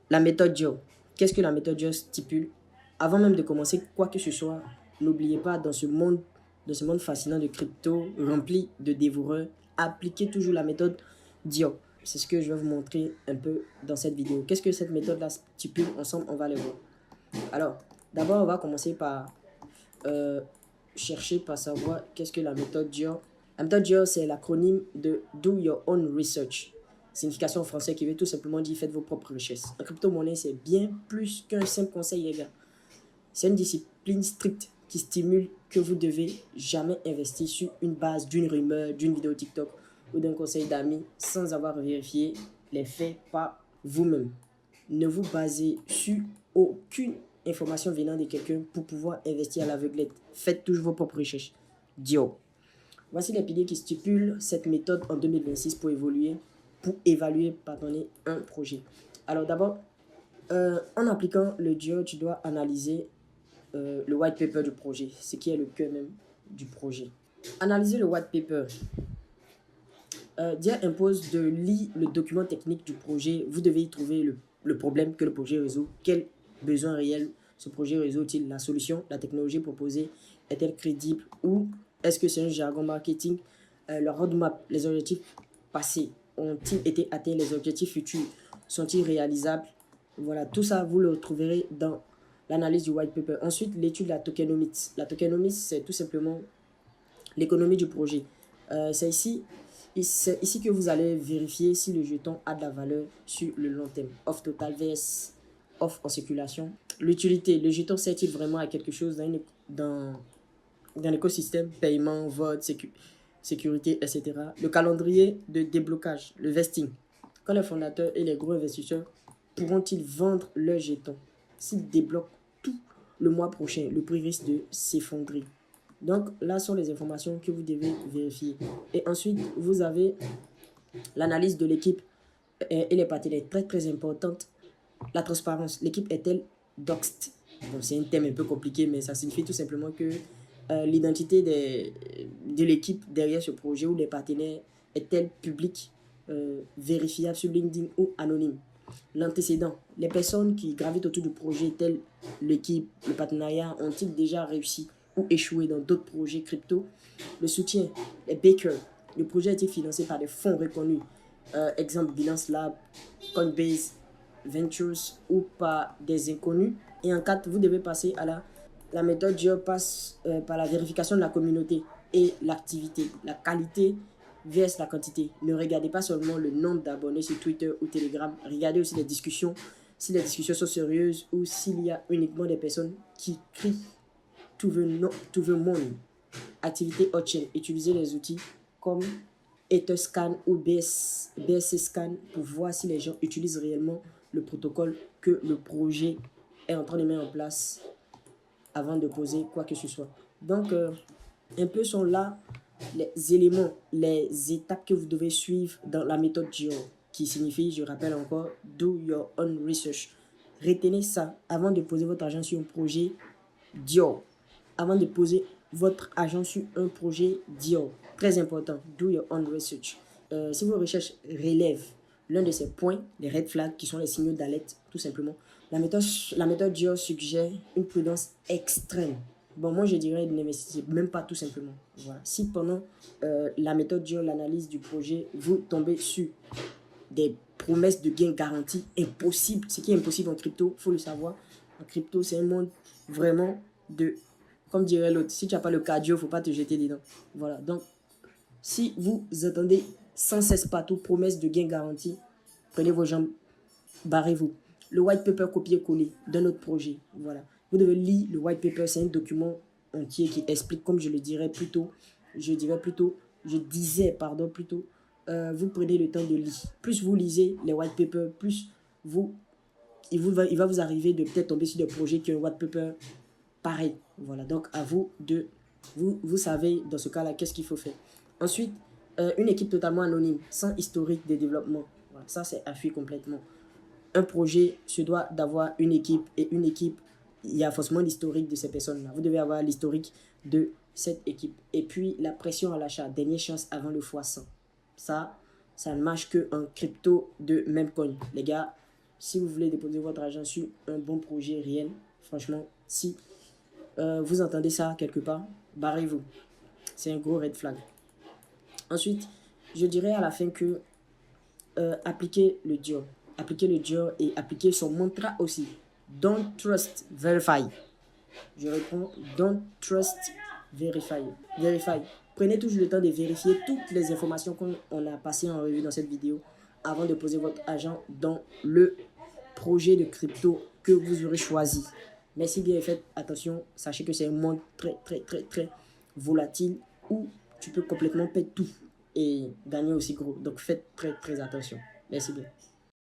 La méthode Dior. Qu'est-ce que la méthode Dior stipule? Avant même de commencer quoi que ce soit, n'oubliez pas dans ce monde fascinant de crypto rempli de dévoreurs, appliquez toujours la méthode Dior. C'est ce que je vais vous montrer un peu dans cette vidéo. Qu'est-ce que cette méthode-là stipule? Ensemble, on va le voir. Alors, d'abord, on va commencer par chercher, par savoir qu'est-ce que la méthode Dior. La méthode Dior, c'est l'acronyme de Do Your Own Research. Signification en français qui veut tout simplement dire faites vos propres recherches. En crypto-monnaie, c'est bien plus qu'un simple conseil, les gars. C'est une discipline stricte qui stimule que vous devez jamais investir sur une base d'une rumeur, d'une vidéo TikTok ou d'un conseil d'amis sans avoir vérifié les faits par vous-même. Ne vous basez sur aucune information venant de quelqu'un pour pouvoir investir à l'aveuglette. Faites toujours vos propres recherches. Dio. Voici les piliers qui stipulent cette méthode en 2026 pour évaluer un projet. Alors d'abord, en appliquant le Dio, tu dois analyser le white paper du projet, ce qui est le cœur même du projet. Analyser le white paper. Dia impose de lire le document technique du projet. Vous devez y trouver le problème que le projet résout. Quel besoin réel ce projet résout-il? La solution, la technologie proposée est-elle crédible ou est-ce que c'est un jargon marketing? Le roadmap, les objectifs passés ont-ils été atteints? Les objectifs futurs sont-ils réalisables? Voilà, tout ça, vous le trouverez dans l'analyse du white paper. Ensuite, l'étude de la tokenomics. La tokenomics, c'est tout simplement l'économie du projet. C'est ici que vous allez vérifier si le jeton a de la valeur sur le long terme. Off total vs off en circulation. L'utilité, le jeton sert-il vraiment à quelque chose dans l'écosystème, paiement, vote, sécurité, etc. Le calendrier de déblocage, le vesting. Quand les fondateurs et les gros investisseurs pourront-ils vendre leurs jetons? S'ils débloquent tout le mois prochain, le prix risque de s'effondrer. Donc là sont les informations que vous devez vérifier. Et ensuite, vous avez l'analyse de l'équipe et les partenaires, très très importante. La transparence, l'équipe est-elle doxed? Bon, c'est un thème un peu compliqué, mais ça signifie tout simplement que l'identité de l'équipe derrière ce projet ou des partenaires est-elle publique, vérifiable sur LinkedIn ou anonyme? L'antécédent, les personnes qui gravitent autour du projet, telles l'équipe, le partenariat, ont-ils déjà réussi ou échoué dans d'autres projets crypto? Le soutien, les backers, le projet a été financé par des fonds reconnus, exemple Binance Lab, Coinbase Ventures ou par des inconnus. Et en 4, vous devez passer à la méthode Dior passe par la vérification de la communauté et l'activité, la qualité vs la quantité. Ne regardez pas seulement le nombre d'abonnés sur Twitter ou Telegram, regardez aussi les discussions, si les discussions sont sérieuses ou s'il y a uniquement des personnes qui crient to the moon. Activité hot-chain, utilisez les outils comme Etherscan ou BSC Scan pour voir si les gens utilisent réellement le protocole que le projet est en train de mettre en place avant de poser quoi que ce soit. Donc, un peu sont là les éléments, les étapes que vous devez suivre dans la méthode Dior, qui signifie, je rappelle encore, do your own research. Retenez ça avant de poser votre argent sur un projet Dior. Avant de poser votre argent sur un projet Dior. Très important, do your own research. Si vos recherches relèvent l'un de ces points, les red flags qui sont les signaux d'alerte, tout simplement, la méthode Dior suggère une prudence extrême. Bon, moi je dirais n'investissez même pas tout simplement. Voilà. Si pendant la méthode Dior, l'analyse du projet, vous tombez sur des promesses de gains garantis impossibles, ce qui est impossible en crypto, il faut le savoir. En crypto, c'est un monde vraiment de, comme dirait l'autre, si tu n'as pas le cardio, il ne faut pas te jeter dedans. Voilà, donc si vous attendez sans cesse partout promesses de gains garantis, prenez vos jambes, barrez-vous. Le white paper copier-coller d'un autre projet, voilà. Vous devez lire le white paper, c'est un document entier qui explique, comme je disais plutôt, vous prenez le temps de lire. Plus vous lisez les white papers, plus il va vous arriver de peut-être tomber sur des projets qui ont un white paper pareil. Voilà, donc à vous de, vous savez dans ce cas-là qu'est-ce qu'il faut faire. Ensuite, une équipe totalement anonyme, sans historique de développement. Voilà, ça c'est à fuir complètement. Un projet se doit d'avoir une équipe et une équipe, il y a forcément l'historique de ces personnes-là. Vous devez avoir l'historique de cette équipe. Et puis la pression à l'achat, dernière chance avant le x100. Ça ne marche qu'en crypto de même coin. Les gars, si vous voulez déposer votre argent sur un bon projet réel, franchement, si vous entendez ça quelque part, barrez-vous. C'est un gros red flag. Ensuite, je dirais à la fin que appliquez le Dior. Appliquez le Dior et appliquez son mantra aussi. Don't trust, verify. Je réponds, don't trust, verify. Verify. Prenez toujours le temps de vérifier toutes les informations qu'on a passées en revue dans cette vidéo avant de poser votre argent dans le projet de crypto que vous aurez choisi. Mais si bien faites attention, sachez que c'est un monde très volatile où tu peux complètement perdre tout et gagner aussi gros. Donc faites très attention. Merci bien.